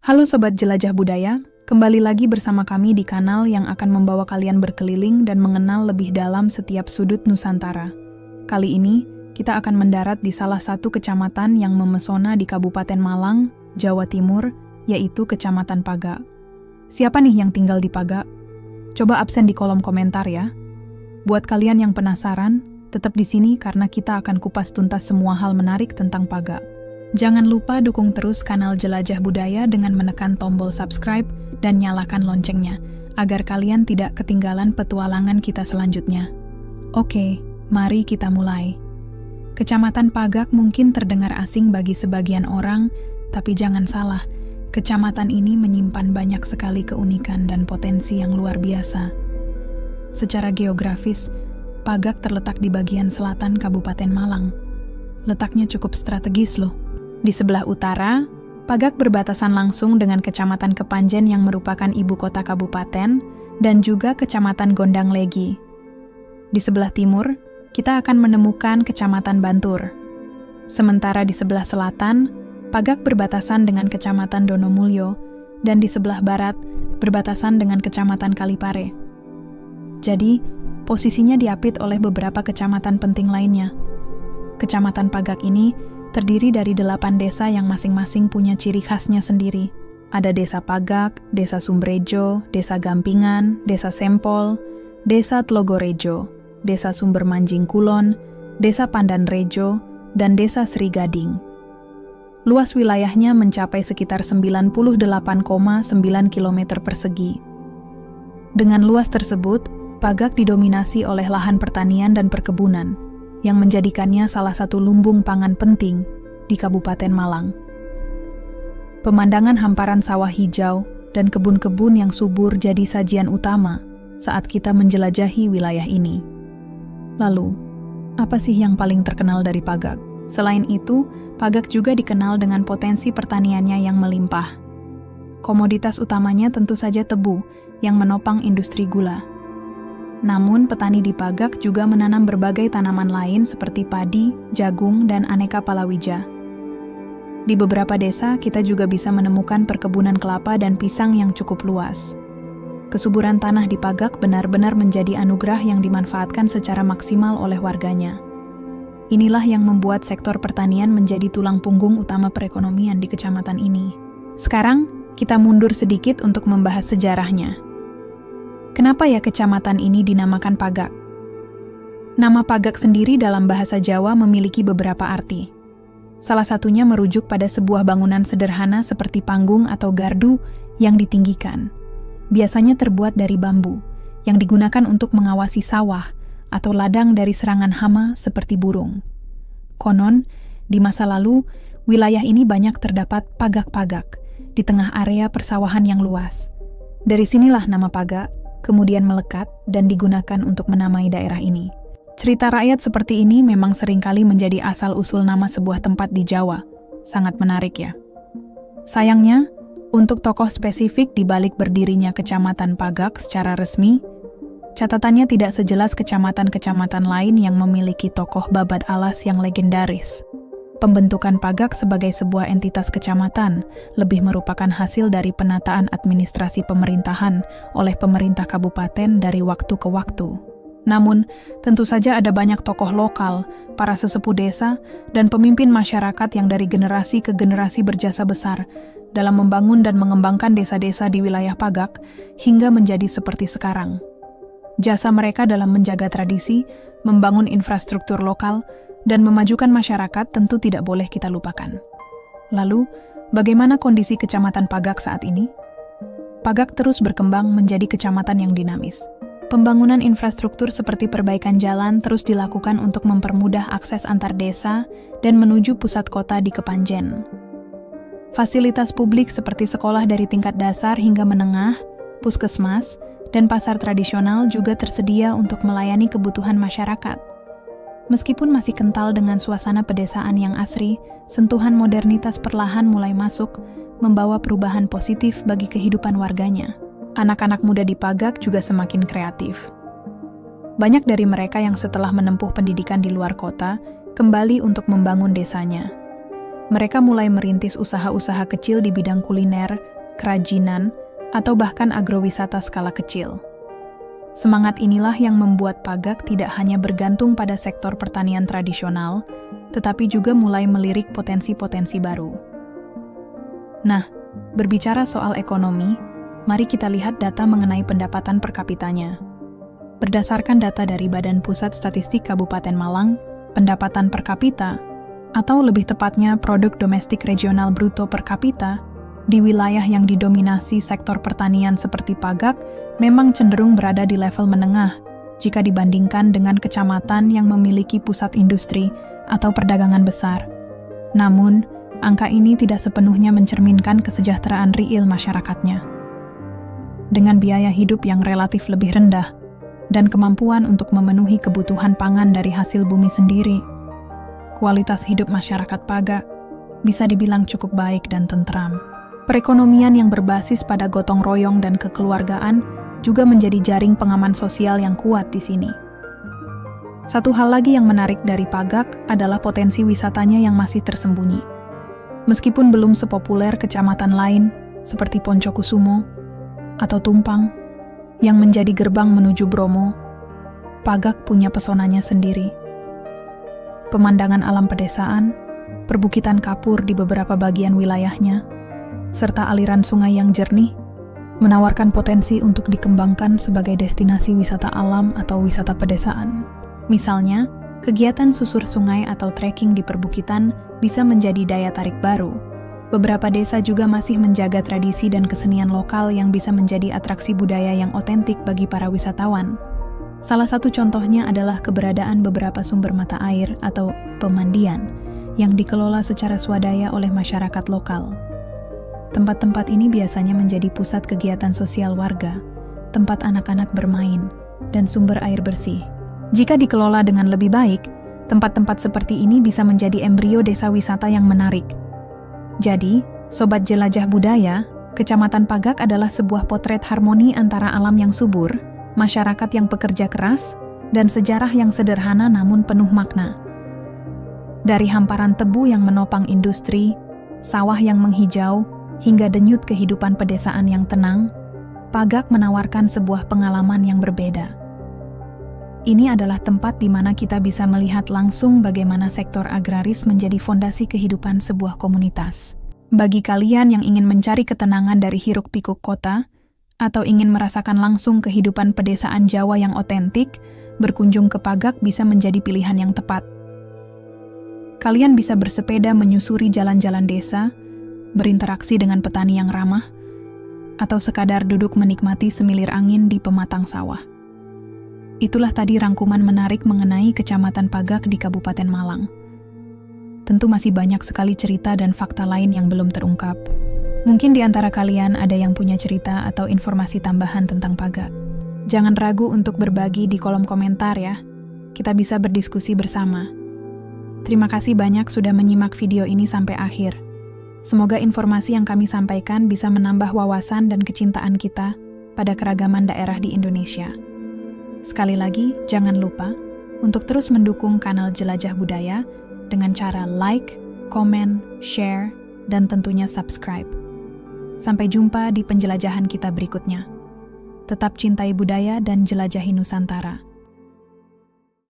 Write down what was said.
Halo Sobat Jelajah Budaya, kembali lagi bersama kami di kanal yang akan membawa kalian berkeliling dan mengenal lebih dalam setiap sudut Nusantara. Kali ini, kita akan mendarat di salah satu kecamatan yang memesona di Kabupaten Malang, Jawa Timur, yaitu Kecamatan Pagak. Siapa nih yang tinggal di Pagak? Coba absen di kolom komentar ya. Buat kalian yang penasaran, tetap di sini karena kita akan kupas tuntas semua hal menarik tentang Pagak. Jangan lupa dukung terus kanal Jelajah Budaya dengan menekan tombol subscribe dan nyalakan loncengnya, agar kalian tidak ketinggalan petualangan kita selanjutnya. Oke, mari kita mulai. Kecamatan Pagak mungkin terdengar asing bagi sebagian orang, tapi jangan salah, kecamatan ini menyimpan banyak sekali keunikan dan potensi yang luar biasa. Secara geografis, Pagak terletak di bagian selatan Kabupaten Malang. Letaknya cukup strategis loh. Di sebelah utara, Pagak berbatasan langsung dengan Kecamatan Kepanjen yang merupakan ibu kota kabupaten dan juga Kecamatan Gondang Legi. Di sebelah timur, kita akan menemukan Kecamatan Bantur. Sementara di sebelah selatan, Pagak berbatasan dengan Kecamatan Donomulyo dan di sebelah barat berbatasan dengan Kecamatan Kalipare. Jadi, posisinya diapit oleh beberapa kecamatan penting lainnya. Kecamatan Pagak ini terdiri dari 8 desa yang masing-masing punya ciri khasnya sendiri. Ada Desa Pagak, Desa Sumbrejo, Desa Gampingan, Desa Sempol, Desa Tlogorejo, Desa Sumber Manjing Kulon, Desa Pandanrejo, dan Desa Sri Gading. Luas wilayahnya mencapai sekitar 98,9 km persegi. Dengan luas tersebut, Pagak didominasi oleh lahan pertanian dan perkebunan, yang menjadikannya salah satu lumbung pangan penting di Kabupaten Malang. Pemandangan hamparan sawah hijau dan kebun-kebun yang subur jadi sajian utama saat kita menjelajahi wilayah ini. Lalu, apa sih yang paling terkenal dari Pagak? Selain itu, Pagak juga dikenal dengan potensi pertaniannya yang melimpah. Komoditas utamanya tentu saja tebu yang menopang industri gula. Namun, petani di Pagak juga menanam berbagai tanaman lain seperti padi, jagung, dan aneka palawija. Di beberapa desa, kita juga bisa menemukan perkebunan kelapa dan pisang yang cukup luas. Kesuburan tanah di Pagak benar-benar menjadi anugerah yang dimanfaatkan secara maksimal oleh warganya. Inilah yang membuat sektor pertanian menjadi tulang punggung utama perekonomian di kecamatan ini. Sekarang, kita mundur sedikit untuk membahas sejarahnya. Kenapa ya kecamatan ini dinamakan Pagak? Nama Pagak sendiri dalam bahasa Jawa memiliki beberapa arti. Salah satunya merujuk pada sebuah bangunan sederhana seperti panggung atau gardu yang ditinggikan. Biasanya terbuat dari bambu, yang digunakan untuk mengawasi sawah atau ladang dari serangan hama seperti burung. Konon, di masa lalu, wilayah ini banyak terdapat pagak-pagak di tengah area persawahan yang luas. Dari sinilah nama Pagak kemudian melekat dan digunakan untuk menamai daerah ini. Cerita rakyat seperti ini memang seringkali menjadi asal-usul nama sebuah tempat di Jawa. Sangat menarik ya. Sayangnya, untuk tokoh spesifik di balik berdirinya Kecamatan Pagak secara resmi, catatannya tidak sejelas kecamatan-kecamatan lain yang memiliki tokoh babat alas yang legendaris. Pembentukan Pagak sebagai sebuah entitas kecamatan lebih merupakan hasil dari penataan administrasi pemerintahan oleh pemerintah kabupaten dari waktu ke waktu. Namun, tentu saja ada banyak tokoh lokal, para sesepuh desa, dan pemimpin masyarakat yang dari generasi ke generasi berjasa besar dalam membangun dan mengembangkan desa-desa di wilayah Pagak hingga menjadi seperti sekarang. Jasa mereka dalam menjaga tradisi, membangun infrastruktur lokal, dan memajukan masyarakat tentu tidak boleh kita lupakan. Lalu, bagaimana kondisi Kecamatan Pagak saat ini? Pagak terus berkembang menjadi kecamatan yang dinamis. Pembangunan infrastruktur seperti perbaikan jalan terus dilakukan untuk mempermudah akses antar desa dan menuju pusat kota di Kepanjen. Fasilitas publik seperti sekolah dari tingkat dasar hingga menengah, puskesmas, dan pasar tradisional juga tersedia untuk melayani kebutuhan masyarakat. Meskipun masih kental dengan suasana pedesaan yang asri, sentuhan modernitas perlahan mulai masuk, membawa perubahan positif bagi kehidupan warganya. Anak-anak muda di Pagak juga semakin kreatif. Banyak dari mereka yang setelah menempuh pendidikan di luar kota, kembali untuk membangun desanya. Mereka mulai merintis usaha-usaha kecil di bidang kuliner, kerajinan, atau bahkan agrowisata skala kecil. Semangat inilah yang membuat Pagak tidak hanya bergantung pada sektor pertanian tradisional, tetapi juga mulai melirik potensi-potensi baru. Nah, berbicara soal ekonomi, mari kita lihat data mengenai pendapatan per kapitanya. Berdasarkan data dari Badan Pusat Statistik Kabupaten Malang, pendapatan per kapita, atau lebih tepatnya produk domestik regional bruto per kapita, di wilayah yang didominasi sektor pertanian seperti Pagak, memang cenderung berada di level menengah jika dibandingkan dengan kecamatan yang memiliki pusat industri atau perdagangan besar. Namun, angka ini tidak sepenuhnya mencerminkan kesejahteraan real masyarakatnya. Dengan biaya hidup yang relatif lebih rendah, dan kemampuan untuk memenuhi kebutuhan pangan dari hasil bumi sendiri, kualitas hidup masyarakat Pagak bisa dibilang cukup baik dan tentram. Perekonomian yang berbasis pada gotong royong dan kekeluargaan juga menjadi jaring pengaman sosial yang kuat di sini. Satu hal lagi yang menarik dari Pagak adalah potensi wisatanya yang masih tersembunyi. Meskipun belum sepopuler kecamatan lain seperti Poncokusumo atau Tumpang, yang menjadi gerbang menuju Bromo, Pagak punya pesonanya sendiri. Pemandangan alam pedesaan, perbukitan kapur di beberapa bagian wilayahnya, serta aliran sungai yang jernih, menawarkan potensi untuk dikembangkan sebagai destinasi wisata alam atau wisata pedesaan. Misalnya, kegiatan susur sungai atau trekking di perbukitan bisa menjadi daya tarik baru. Beberapa desa juga masih menjaga tradisi dan kesenian lokal yang bisa menjadi atraksi budaya yang otentik bagi para wisatawan. Salah satu contohnya adalah keberadaan beberapa sumber mata air atau pemandian yang dikelola secara swadaya oleh masyarakat lokal. Tempat-tempat ini biasanya menjadi pusat kegiatan sosial warga, tempat anak-anak bermain, dan sumber air bersih. Jika dikelola dengan lebih baik, tempat-tempat seperti ini bisa menjadi embrio desa wisata yang menarik. Jadi, Sobat Jelajah Budaya, Kecamatan Pagak adalah sebuah potret harmoni antara alam yang subur, masyarakat yang pekerja keras, dan sejarah yang sederhana namun penuh makna. Dari hamparan tebu yang menopang industri, sawah yang menghijau, hingga denyut kehidupan pedesaan yang tenang, Pagak menawarkan sebuah pengalaman yang berbeda. Ini adalah tempat di mana kita bisa melihat langsung bagaimana sektor agraris menjadi fondasi kehidupan sebuah komunitas. Bagi kalian yang ingin mencari ketenangan dari hiruk-pikuk kota, atau ingin merasakan langsung kehidupan pedesaan Jawa yang otentik, berkunjung ke Pagak bisa menjadi pilihan yang tepat. Kalian bisa bersepeda menyusuri jalan-jalan desa, berinteraksi dengan petani yang ramah, atau sekadar duduk menikmati semilir angin di pematang sawah. Itulah tadi rangkuman menarik mengenai Kecamatan Pagak di Kabupaten Malang. Tentu masih banyak sekali cerita dan fakta lain yang belum terungkap. Mungkin di antara kalian ada yang punya cerita atau informasi tambahan tentang Pagak. Jangan ragu untuk berbagi di kolom komentar ya. Kita bisa berdiskusi bersama. Terima kasih banyak sudah menyimak video ini sampai akhir. Semoga informasi yang kami sampaikan bisa menambah wawasan dan kecintaan kita pada keragaman daerah di Indonesia. Sekali lagi, jangan lupa untuk terus mendukung kanal Jelajah Budaya dengan cara like, komen, share, dan tentunya subscribe. Sampai jumpa di penjelajahan kita berikutnya. Tetap cintai budaya dan jelajahi Nusantara.